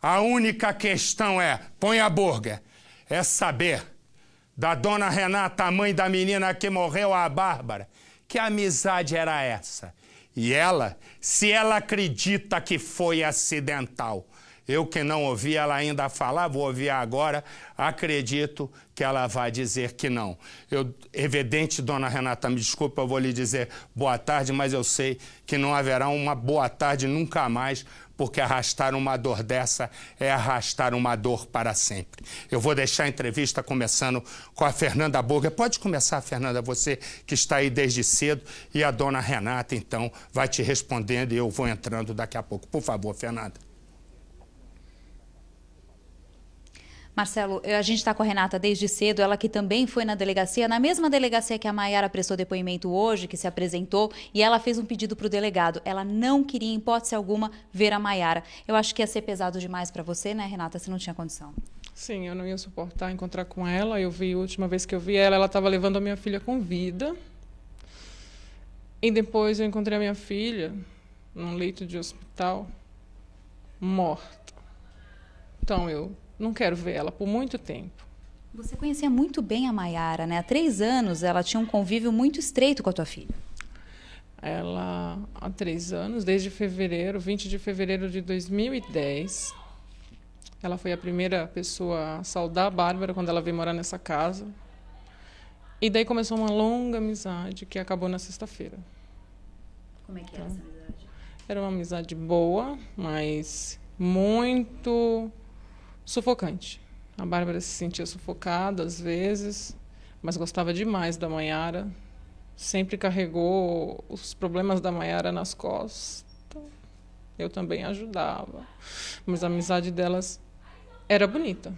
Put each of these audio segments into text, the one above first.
A única questão põe hambúrguer, é saber da dona Renata, a mãe da menina que morreu, a Bárbara, que amizade era essa? E ela, se ela acredita que foi acidental, eu que não ouvi ela ainda falar, vou ouvir agora, acredito que ela vai dizer que não. Evidente, dona Renata, me desculpa, eu vou lhe dizer boa tarde, mas eu sei que não haverá uma boa tarde nunca mais, porque arrastar uma dor dessa é arrastar uma dor para sempre. Eu vou deixar a entrevista começando com a Fernanda Burger. Pode começar, Fernanda, você que está aí desde cedo, e a dona Renata, então, vai te respondendo e eu vou entrando daqui a pouco. Por favor, Fernanda. Marcelo, a gente está com a Renata desde cedo, ela que também foi na delegacia, na mesma delegacia que a Maiara prestou depoimento hoje, que se apresentou, e ela fez um pedido para o delegado. Ela não queria, em hipótese alguma, ver a Maiara. Eu acho que ia ser pesado demais para você, né, Renata? Você não tinha condição. Sim, eu não ia suportar encontrar com ela. A última vez que eu vi ela estava levando a minha filha com vida. E depois eu encontrei a minha filha num leito de hospital, morta. Então eu não quero ver ela por muito tempo. Você conhecia muito bem a Maiara, né? Há 3 anos ela tinha um convívio muito estreito com a tua filha. Ela, há 3 anos, desde fevereiro, 20 de fevereiro de 2010, ela foi a primeira pessoa a saudar a Bárbara quando ela veio morar nessa casa. E daí começou uma longa amizade que acabou na sexta-feira. Como é que era essa amizade? Era uma amizade boa, mas muito sufocante. A Bárbara se sentia sufocada às vezes, mas gostava demais da Maiara. Sempre carregou os problemas da Maiara nas costas. Eu também ajudava. Mas a amizade delas era bonita.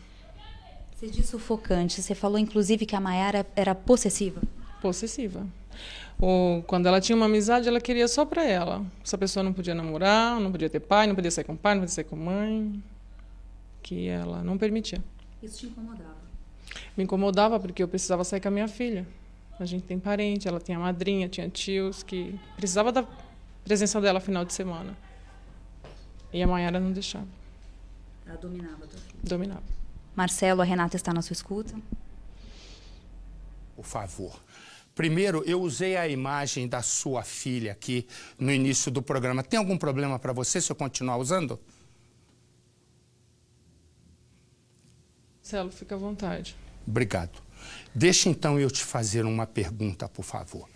Você disse sufocante. Você falou, inclusive, que a Maiara era possessiva. Possessiva. Quando ela tinha uma amizade, ela queria só para ela. Essa pessoa não podia namorar, não podia ter pai, não podia sair com pai, não podia sair com mãe. Que ela não permitia. Isso te incomodava? Me incomodava porque eu precisava sair com a minha filha. A gente tem parente, ela tinha madrinha, tinha tios que precisava da presença dela final de semana. E a Maiara não deixava. Ela dominava a tua filha? Dominava. Marcelo, a Renata está na sua escuta? Por favor. Primeiro, eu usei a imagem da sua filha aqui no início do programa. Tem algum problema para você se eu continuar usando? Marcelo, fica à vontade. Obrigado. Deixa então eu te fazer uma pergunta, por favor.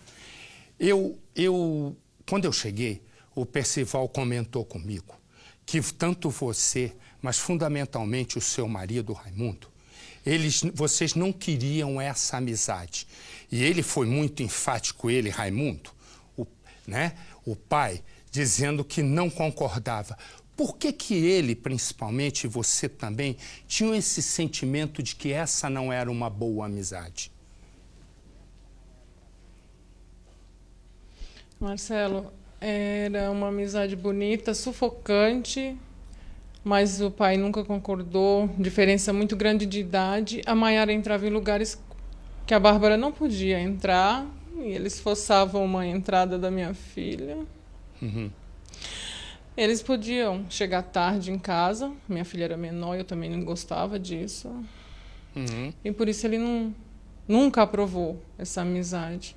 Quando eu cheguei, o Percival comentou comigo que tanto você, mas fundamentalmente o seu marido, Raimundo, vocês não queriam essa amizade. E ele foi muito enfático, Raimundo, o pai, dizendo que não concordava. Por que ele, principalmente, e você também, tinham esse sentimento de que essa não era uma boa amizade? Marcelo, era uma amizade bonita, sufocante, mas o pai nunca concordou. Diferença muito grande de idade. A Maiara entrava em lugares que a Bárbara não podia entrar, e eles forçavam uma entrada da minha filha. Uhum. Eles podiam chegar tarde em casa. Minha filha era menor, eu também não gostava disso. Uhum. E por isso ele nunca aprovou essa amizade.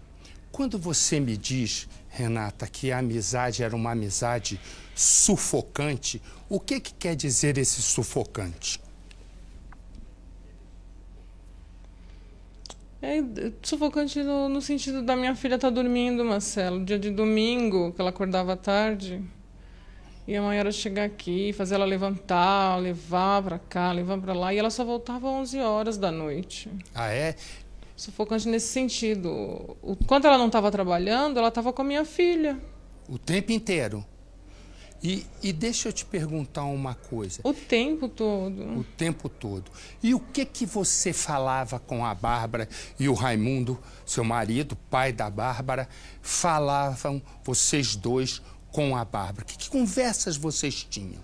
Quando você me diz, Renata, que a amizade era uma amizade sufocante, o que quer dizer esse sufocante? É sufocante no sentido da minha filha estar dormindo, Marcelo. Dia de domingo, que ela acordava tarde. E a mãe era chegar aqui, fazer ela levantar, levar para cá, levar para lá. E ela só voltava às 11 horas da noite. Ah, é? Sufocante nesse sentido. Quando ela não estava trabalhando, ela estava com a minha filha. O tempo inteiro? E deixa eu te perguntar uma coisa. O tempo todo. O tempo todo. E o que você falava com a Bárbara e o Raimundo, seu marido, pai da Bárbara, falavam vocês dois com a Bárbara? Que conversas vocês tinham?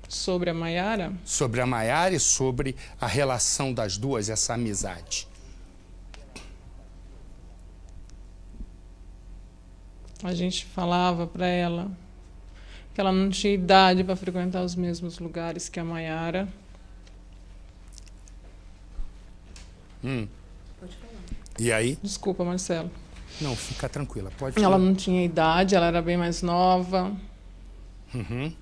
Sobre a Maiara? Sobre a Maiara e sobre a relação das duas, essa amizade. A gente falava para ela que ela não tinha idade para frequentar os mesmos lugares que a Maiara. E aí? Desculpa, Marcelo. Não, fica tranquila, pode Ela falar. não tinha idade, ela era bem mais nova. Uhum.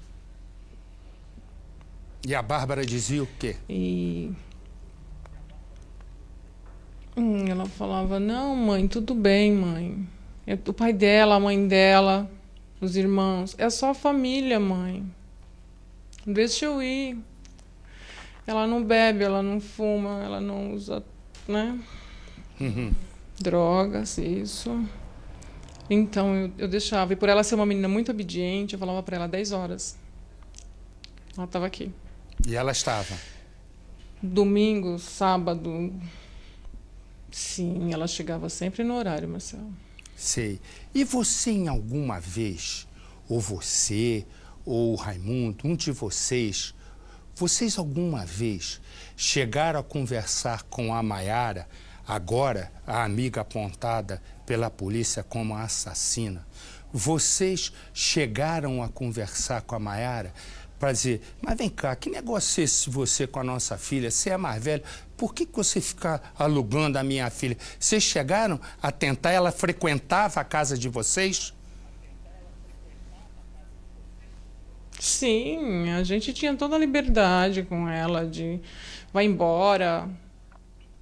E a Bárbara dizia o quê? E ela falava, não, mãe, tudo bem, mãe. O pai dela, a mãe dela, os irmãos. É só a família, mãe. Deixa eu ir. Ela não bebe, ela não fuma, ela não usa, né? Drogas, isso. Então eu deixava. E por ela ser uma menina muito obediente, eu falava para ela 10 horas. Ela estava aqui. E ela estava? Domingo, sábado. Sim, ela chegava sempre no horário, Marcelo. Sei. E você em alguma vez, ou você, ou o Raimundo, um de vocês alguma vez chegaram a conversar com a Maiara, agora a amiga apontada pela polícia como a assassina? Vocês chegaram a conversar com a Maiara para dizer, mas vem cá, que negócio é esse você com a nossa filha? Você é mais velho, por que você fica alugando a minha filha? Vocês chegaram a tentar, ela frequentava a casa de vocês? Sim, a gente tinha toda a liberdade com ela de vai embora,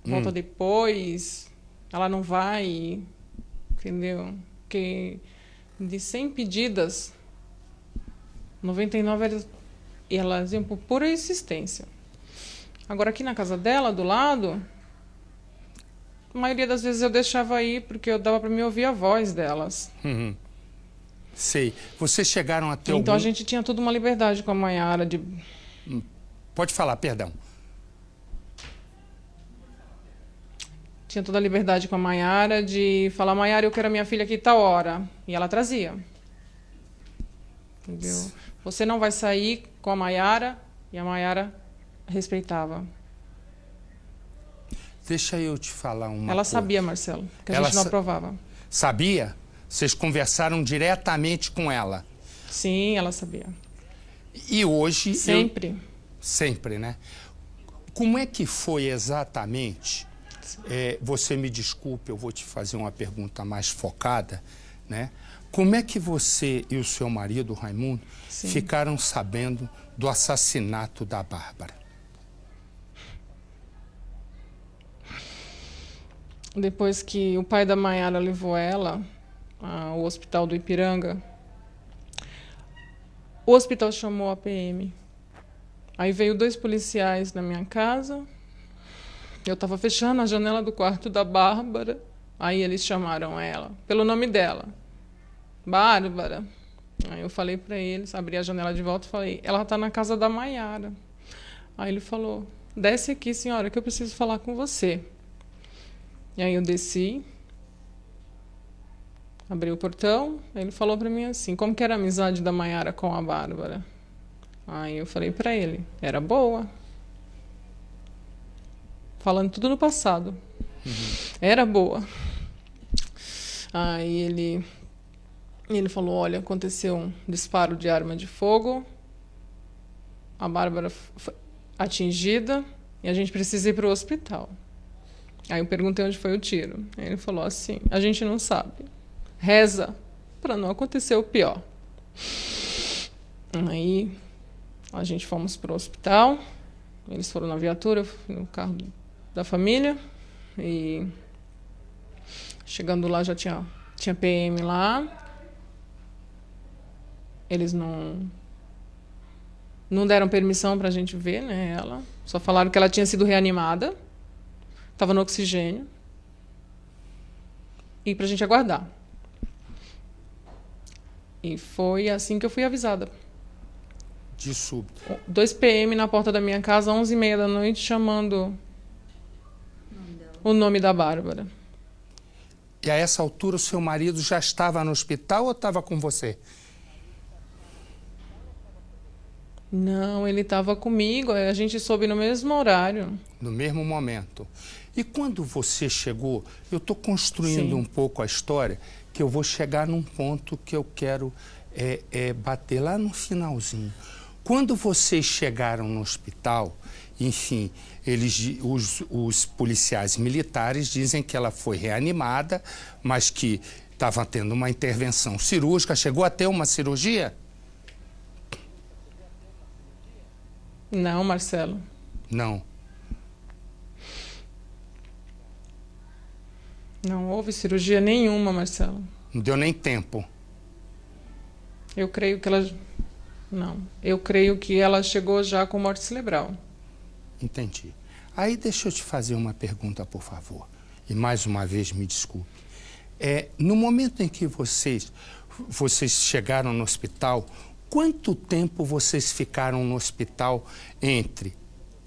volta depois, ela não vai, entendeu? Porque de 100 pedidas, 99 elas iam por pura insistência. Agora aqui na casa dela, do lado, a maioria das vezes eu deixava ir porque eu dava para me ouvir a voz delas. Sei. Vocês chegaram a ter Então algum... a gente tinha toda uma liberdade com a Maiara de... Pode falar, perdão. Tinha toda a liberdade com a Maiara de falar, Maiara, eu quero a minha filha aqui tal hora. E ela trazia. Entendeu? Você não vai sair com a Maiara, e a Maiara respeitava. Deixa eu te falar uma Ela coisa. sabia, Marcelo, que a Ela gente não aprovava. Sabia? Vocês conversaram diretamente com ela? Sim, ela sabia. E hoje... Sempre. Sempre, né? Como é que foi exatamente... você me desculpe, eu vou te fazer uma pergunta mais focada, né? Como é que você e o seu marido, Raimundo, Sim. ficaram sabendo do assassinato da Bárbara? Depois que o pai da Maiara levou ela ao hospital do Ipiranga, o hospital chamou a PM. Aí veio 2 policiais na minha casa. Eu estava fechando a janela do quarto da Bárbara. Aí eles chamaram ela pelo nome dela. Bárbara. Aí eu falei para eles, abri a janela de volta e falei, ela está na casa da Maiara. Aí ele falou, desce aqui, senhora, que eu preciso falar com você. E aí eu desci, abri o portão, aí ele falou para mim assim, como que era a amizade da Maiara com a Bárbara? Aí eu falei para ele, era boa. Falando tudo no passado. Era boa. Aí ele falou, olha, aconteceu um disparo de arma de fogo, a Bárbara foi atingida e a gente precisa ir para o hospital. Aí eu perguntei onde foi o tiro. Aí ele falou assim, a gente não sabe. Reza para não acontecer o pior. Aí a gente fomos para o hospital, eles foram na viatura, eu fui no carro da família e chegando lá já tinha PM lá. Eles não deram permissão para a gente ver, né, ela. Só falaram que ela tinha sido reanimada, estava no oxigênio e para a gente aguardar. E foi assim que eu fui avisada. De súbito. 2 PM na porta da minha casa, 11h30 da noite, chamando o nome da Bárbara. E a essa altura o seu marido já estava no hospital ou estava com você? Não, ele estava comigo, a gente soube no mesmo horário. No mesmo momento. E quando você chegou, eu estou construindo Sim. um pouco a história, que eu vou chegar num ponto que eu quero bater lá no finalzinho. Quando vocês chegaram no hospital, enfim, os policiais militares dizem que ela foi reanimada, mas que estava tendo uma intervenção cirúrgica. Chegou a ter uma cirurgia? Não, Marcelo. Não. Não houve cirurgia nenhuma, Marcelo. Não deu nem tempo. Eu creio que ela... Não. Eu creio que ela chegou já com morte cerebral. Entendi. Aí deixa eu te fazer uma pergunta, por favor. E mais uma vez, me desculpe. No momento em que vocês chegaram no hospital, quanto tempo vocês ficaram no hospital entre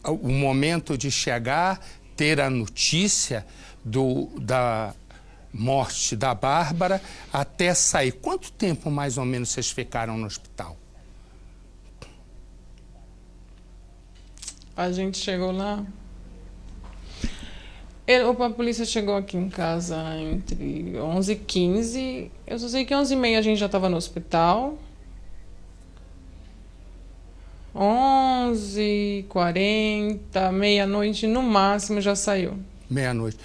o momento de chegar, ter a notícia da morte da Bárbara, até sair? Quanto tempo, mais ou menos, vocês ficaram no hospital? A gente chegou lá... A polícia chegou aqui em casa entre 11h15. Eu só sei que 11h30 a gente já estava no hospital. 11h40, meia-noite, no máximo, já saiu. Meia-noite.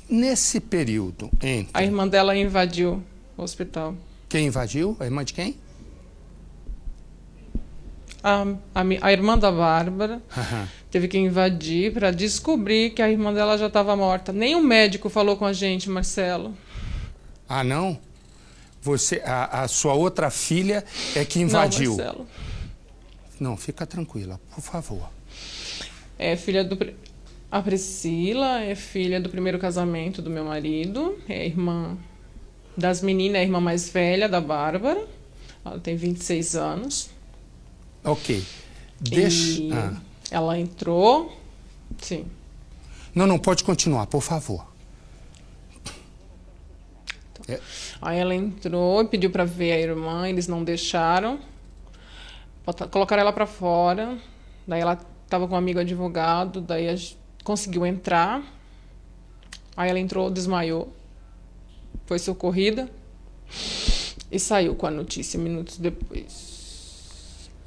Nesse período entre... A irmã dela invadiu o hospital. Quem invadiu? A irmã de quem? A irmã da Bárbara teve que invadir para descobrir que a irmã dela já estava morta. Nem o médico falou com a gente, Marcelo. Ah, não? A sua outra filha é que invadiu. Não, Marcelo. Não, fica tranquila, por favor. É filha do... A Priscila é filha do primeiro casamento do meu marido. É irmã das meninas, é a irmã mais velha da Bárbara. Ela tem 26 anos. Ok. Ela entrou... Sim. Não, pode continuar, por favor. Aí ela entrou e pediu para ver a irmã, eles não deixaram. Colocaram ela para fora. Daí ela estava com um amigo advogado, daí conseguiu entrar. Aí ela entrou, desmaiou. Foi socorrida e saiu com a notícia minutos depois.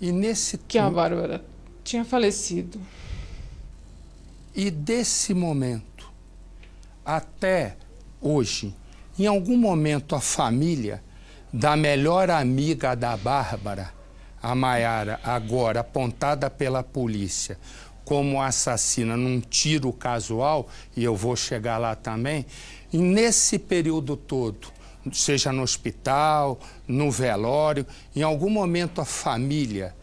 E que a Bárbara tinha falecido. E desse momento até hoje, em algum momento a família da melhor amiga da Bárbara, a Maiara, agora apontada pela polícia como assassina num tiro casual, e eu vou chegar lá também, e nesse período todo, seja no hospital, no velório, em algum momento a família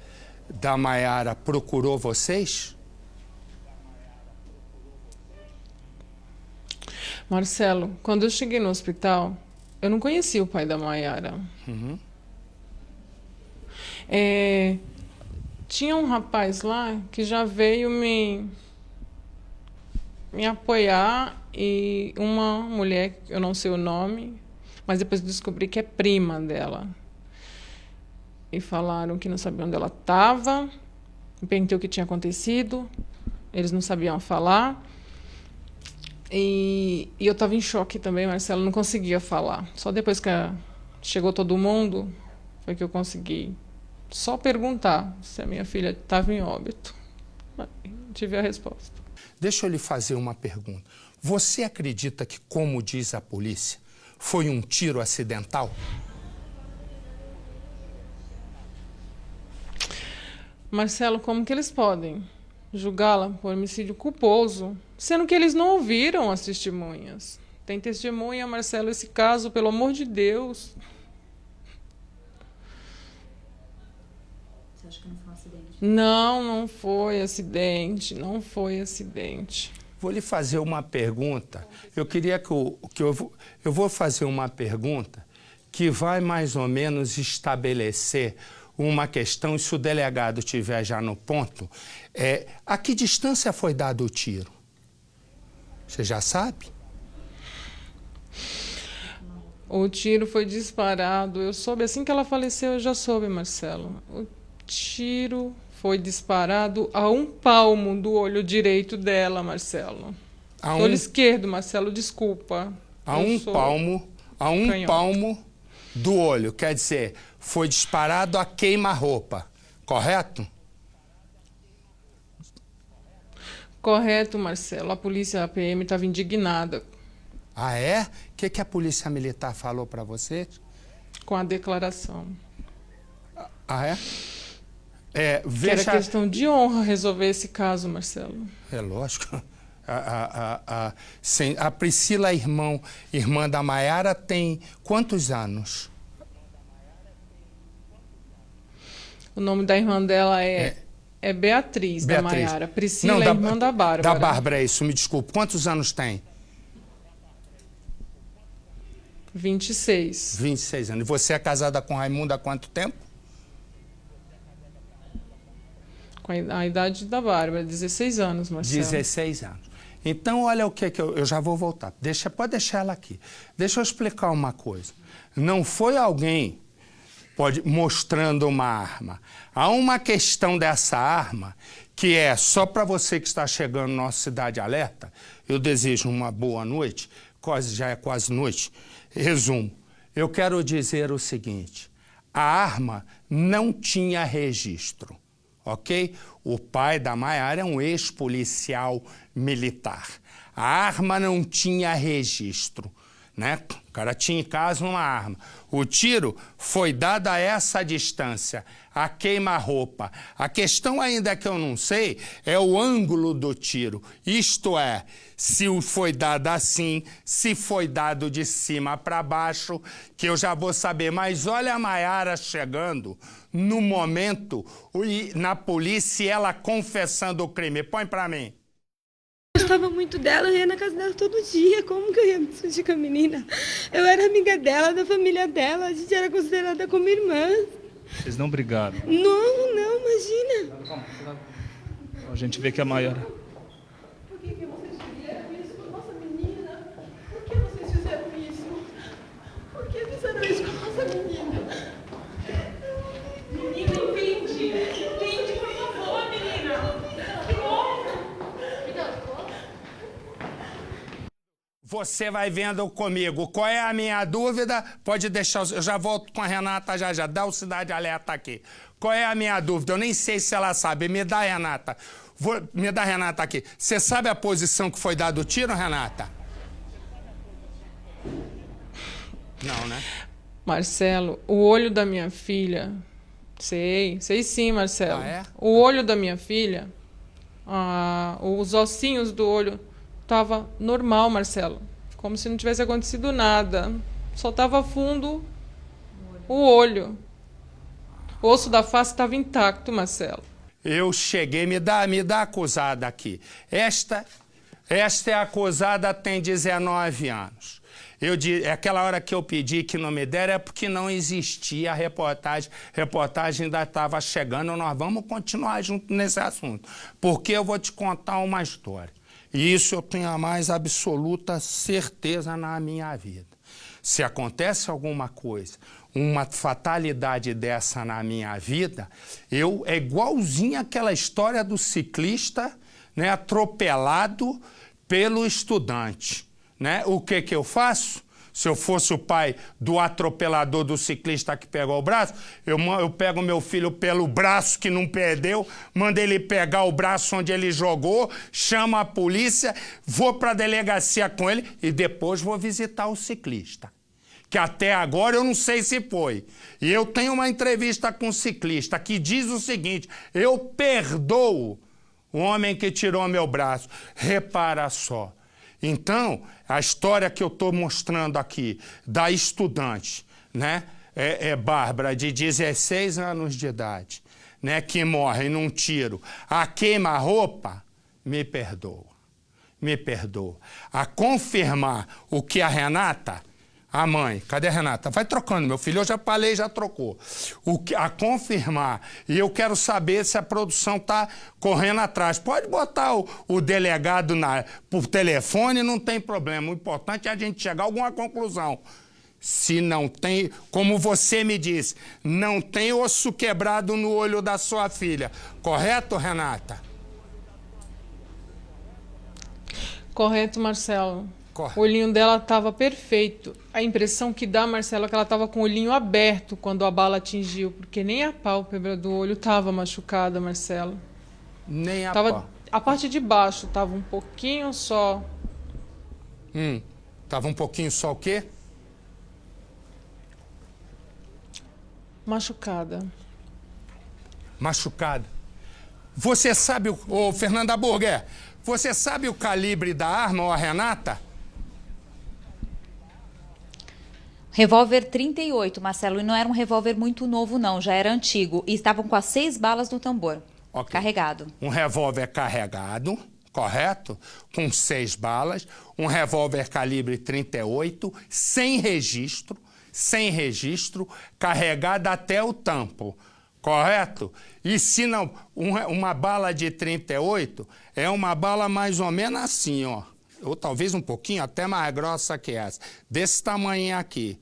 da Maiara procurou vocês? Marcelo, quando eu cheguei no hospital, eu não conhecia o pai da Maiara. Tinha um rapaz lá que já veio me apoiar, e uma mulher, eu não sei o nome, mas depois descobri que é prima dela. E falaram que não sabiam onde ela estava, me perguntei o que tinha acontecido, eles não sabiam falar. E eu estava em choque também, Marcelo, não conseguia falar. Só depois que chegou todo mundo, foi que eu consegui só perguntar se a minha filha estava em óbito. Tive a resposta. Deixa eu lhe fazer uma pergunta. Você acredita que, como diz a polícia, foi um tiro acidental? Marcelo, como que eles podem julgá-la por homicídio culposo, sendo que eles não ouviram as testemunhas? Tem testemunha, Marcelo, esse caso, pelo amor de Deus. Você acha que não foi um acidente? Não foi acidente, não foi acidente. Vou lhe fazer uma pergunta. Eu queria eu vou fazer uma pergunta que vai mais ou menos estabelecer uma questão, e se o delegado estiver já no ponto, a que distância foi dado o tiro? Você já sabe? O tiro foi disparado, eu soube, assim que ela faleceu, eu já soube, Marcelo. O tiro foi disparado a 1 palmo do olho direito dela, Marcelo. Olho esquerdo, Marcelo, desculpa. A um palmo do olho, quer dizer, foi disparado a queima-roupa, correto? Correto, Marcelo. A polícia, a PM, estava indignada Ah, é? O que a polícia militar falou para você? com a declaração. Ah, é? Que era questão de honra resolver esse caso, Marcelo. É lógico. A Priscila, irmã da Maiara, tem quantos anos? O nome da irmã dela é Beatriz, da Maiara. Priscila é irmã da Bárbara. Da Bárbara, é isso, me desculpe. Quantos anos tem? 26. 26 anos. E você é casada com Raimundo há quanto tempo? Com a idade da Bárbara, 16 anos, Marcelo. 16 anos. Então, olha o que eu já vou voltar. Pode deixar ela aqui. Deixa eu explicar uma coisa. Não foi alguém mostrando uma arma. Há uma questão dessa arma que é só para você que está chegando na nossa Cidade Alerta. Eu desejo uma boa noite. Já é quase noite. Resumo. Eu quero dizer o seguinte. A arma não tinha registro. Ok? O pai da Maiara é um ex-policial militar. A arma não tinha registro, né? O cara tinha em casa uma arma. O tiro foi dado a essa distância, a queima-roupa. A questão ainda que eu não sei é o ângulo do tiro. Isto é, se foi dado assim, se foi dado de cima para baixo, que eu já vou saber. Mas olha a Maiara chegando no momento, na polícia, e ela confessando o crime. Põe para mim. Eu gostava muito dela, eu ia na casa dela todo dia. Como que eu ia me discutir com a menina? Eu era amiga dela, da família dela, a gente era considerada como irmã. Vocês não brigaram? Não, imagina. Calma. A gente vê que a Maiara... Por que vocês fizeram isso com a nossa menina? Por que vocês fizeram isso? Por que fizeram isso com a nossa menina? Menina, entende, por favor, menina. Você vai vendo comigo. Qual é a minha dúvida? Pode deixar, eu já volto com a Renata já. Dá o Cidade Alerta aqui. Qual é a minha dúvida? Eu nem sei se ela sabe. Me dá, Renata. Me dá, Renata, aqui. Você sabe a posição que foi dado o tiro, Renata? Não, né? Marcelo, o olho da minha filha... Sei sim, Marcelo. Ah, é? O olho da minha filha, os ossinhos do olho, estava normal, Marcelo. Como se não tivesse acontecido nada. Só estava fundo o olho. O osso da face estava intacto, Marcelo. Eu cheguei, me dá a acusada aqui. Esta é a acusada, tem 19 anos. Aquela hora que eu pedi que não me deram é porque não existia a reportagem. A reportagem ainda estava chegando, nós vamos continuar junto nesse assunto. Porque eu vou te contar uma história. E isso eu tenho a mais absoluta certeza na minha vida. Se acontece alguma coisa, uma fatalidade dessa na minha vida, é igualzinho aquela história do ciclista, né, atropelado pelo estudante. Né? O que eu faço? Se eu fosse o pai do atropelador do ciclista que pegou o braço, eu pego meu filho pelo braço que não perdeu, mando ele pegar o braço onde ele jogou, chamo a polícia, vou para a delegacia com ele e depois vou visitar o ciclista. Que até agora eu não sei se foi. E eu tenho uma entrevista com um ciclista que diz o seguinte: eu perdoo o homem que tirou meu braço. Repara só. Então, a história que eu estou mostrando aqui da estudante, né, Bárbara, de 16 anos de idade, né, que morre num tiro, a queima-roupa, me perdoa. A confirmar o que a Renata, a mãe, cadê a Renata? Vai trocando, meu filho, eu já falei, já trocou. A confirmar, e eu quero saber se a produção está correndo atrás. Pode botar o delegado por telefone, não tem problema. O importante é a gente chegar a alguma conclusão. Se não tem, como você me disse, não tem osso quebrado no olho da sua filha. Correto, Renata? Correto, Marcelo. O olhinho dela estava perfeito. A impressão que dá, Marcelo, é que ela estava com o olhinho aberto quando a bala atingiu, porque nem a pálpebra do olho estava machucada, Marcelo. Nem a A parte de baixo estava um pouquinho só. Tava um pouquinho só o quê? Machucada. Machucada. Você sabe, ô Fernanda Burger, você sabe o calibre da arma, ô Renata? Revólver 38, Marcelo, e não era um revólver muito novo, não, já era antigo. E estavam com as 6 balas no tambor, carregado. Um revólver carregado, correto? Com 6 balas. Um revólver calibre 38, sem registro, carregado até o tampo, correto? E se não, uma bala de 38 é uma bala mais ou menos assim, ó. Ou talvez um pouquinho até mais grossa que essa. Desse tamanho aqui.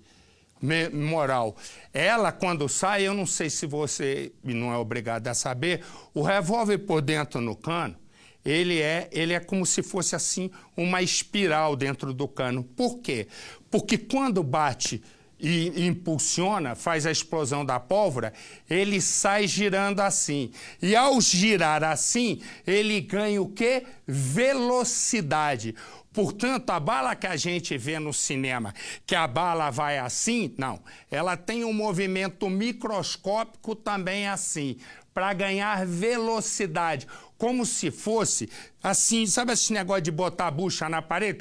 Moral. Ela, quando sai, eu não sei se você não é obrigado a saber, o revólver por dentro no cano, ele é como se fosse assim uma espiral dentro do cano. Por quê? Porque quando bate e impulsiona, faz a explosão da pólvora, ele sai girando assim. E ao girar assim, ele ganha o quê? Velocidade. Portanto, a bala que a gente vê no cinema, que a bala vai assim, não. Ela tem um movimento microscópico também assim, para ganhar velocidade. Como se fosse assim, sabe esse negócio de botar a bucha na parede,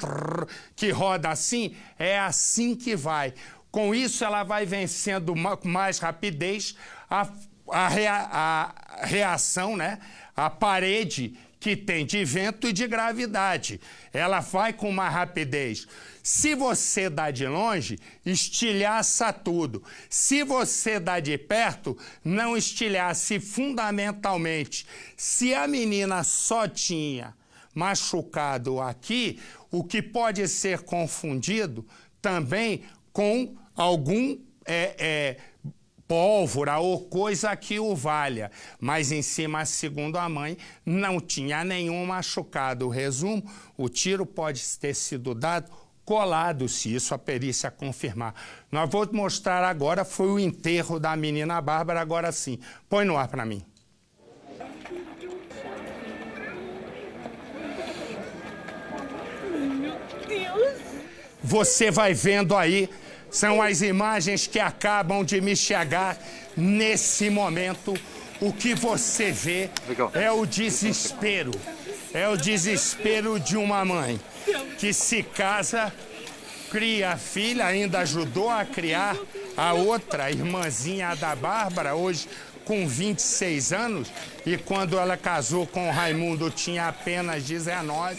que roda assim? É assim que vai. Com isso, ela vai vencendo com mais rapidez a reação, né? A parede que tem de vento e de gravidade. Ela vai com uma rapidez. Se você dá de longe, estilhaça tudo. Se você dá de perto, não estilhaça. Fundamentalmente, se a menina só tinha machucado aqui, o que pode ser confundido também com algum pólvora ou coisa que o valha. Mas em cima, segundo a mãe, não tinha nenhum machucado. Resumo, o tiro pode ter sido dado colado, se isso a perícia confirmar. Nós vamos mostrar agora, foi o enterro da menina Bárbara, agora sim. Põe no ar para mim. Meu Deus! Você vai vendo aí, são as imagens que acabam de me chegar nesse momento. O que você vê é o desespero. É o desespero de uma mãe que se casa, cria a filha, ainda ajudou a criar a outra irmãzinha da Bárbara, hoje com 26 anos, e quando ela casou com o Raimundo tinha apenas 19.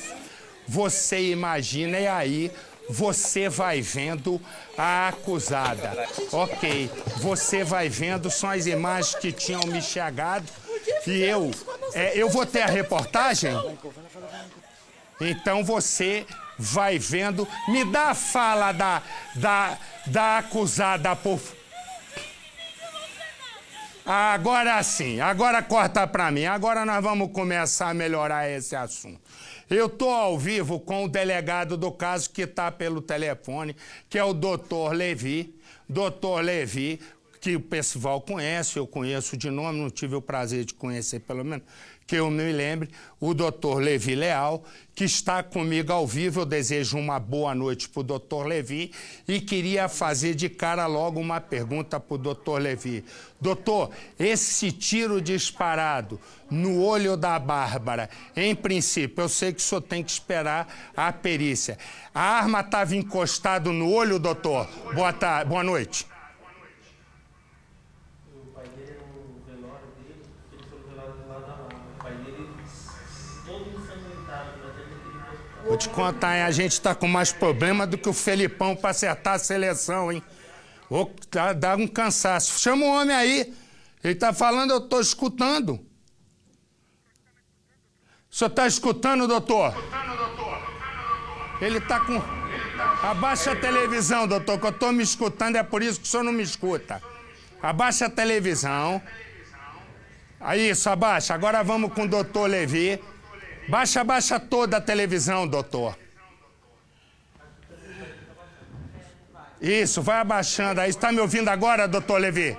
Você imagina, e aí você vai vendo a acusada. Ok, você vai vendo, são as imagens que tinham me chegado. E eu vou ter a reportagem? Então você vai vendo. Me dá a fala da acusada, por... Agora sim, agora corta pra mim. Agora nós vamos começar a melhorar esse assunto. Eu estou ao vivo com o delegado do caso que está pelo telefone, que é o doutor Levi. Doutor Levi, que o pessoal conhece, eu conheço de nome, não tive o prazer de conhecer, pelo menos que eu me lembre, o doutor Levi Leal, que está comigo ao vivo. Eu desejo uma boa noite para o doutor Levi e queria fazer de cara logo uma pergunta para o doutor Levi. Doutor, esse tiro disparado no olho da Bárbara, em princípio, eu sei que o senhor tem que esperar a perícia. A arma estava encostada no olho, doutor? Boa noite. Vou te contar, hein? A gente tá com mais problema do que o Felipão para acertar a seleção, hein? Vou dar um cansaço. Chama o homem aí. Ele tá falando, eu tô escutando. O senhor tá escutando, doutor? Ele tá com... Abaixa a televisão, doutor, que eu tô me escutando, é por isso que o senhor não me escuta. Abaixa a televisão. Aí, isso, abaixa. Agora vamos com o doutor Levi. Baixa toda a televisão, doutor. Isso, vai abaixando aí. Está me ouvindo agora, doutor Levi?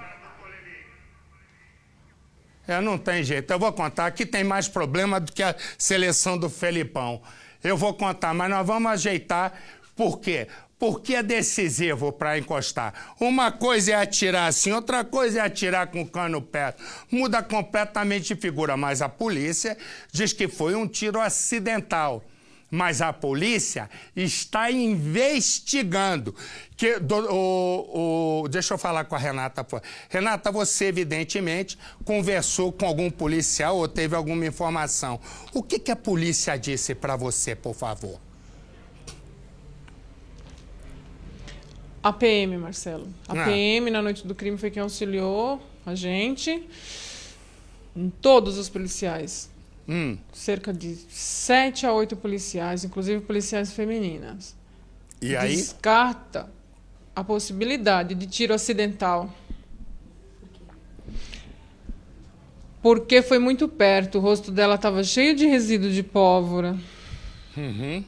Não tem jeito. Eu vou contar. Aqui tem mais problema do que a seleção do Felipão. Eu vou contar, mas nós vamos ajeitar. Por quê? Porque é decisivo para encostar. Uma coisa é atirar assim, outra coisa é atirar com o cano perto. Muda completamente de figura, mas a polícia diz que foi um tiro acidental. Mas a polícia está investigando. Deixa eu falar com a Renata. Renata, você evidentemente conversou com algum policial ou teve alguma informação. O que a polícia disse para você, por favor? A PM, Marcelo. A PM, na noite do crime, foi quem auxiliou a gente. Todos os policiais. Cerca de 7 a 8 policiais, inclusive policiais femininas. E aí? Descarta a possibilidade de tiro acidental. Porque foi muito perto, o rosto dela estava cheio de resíduo de pólvora. Uhum.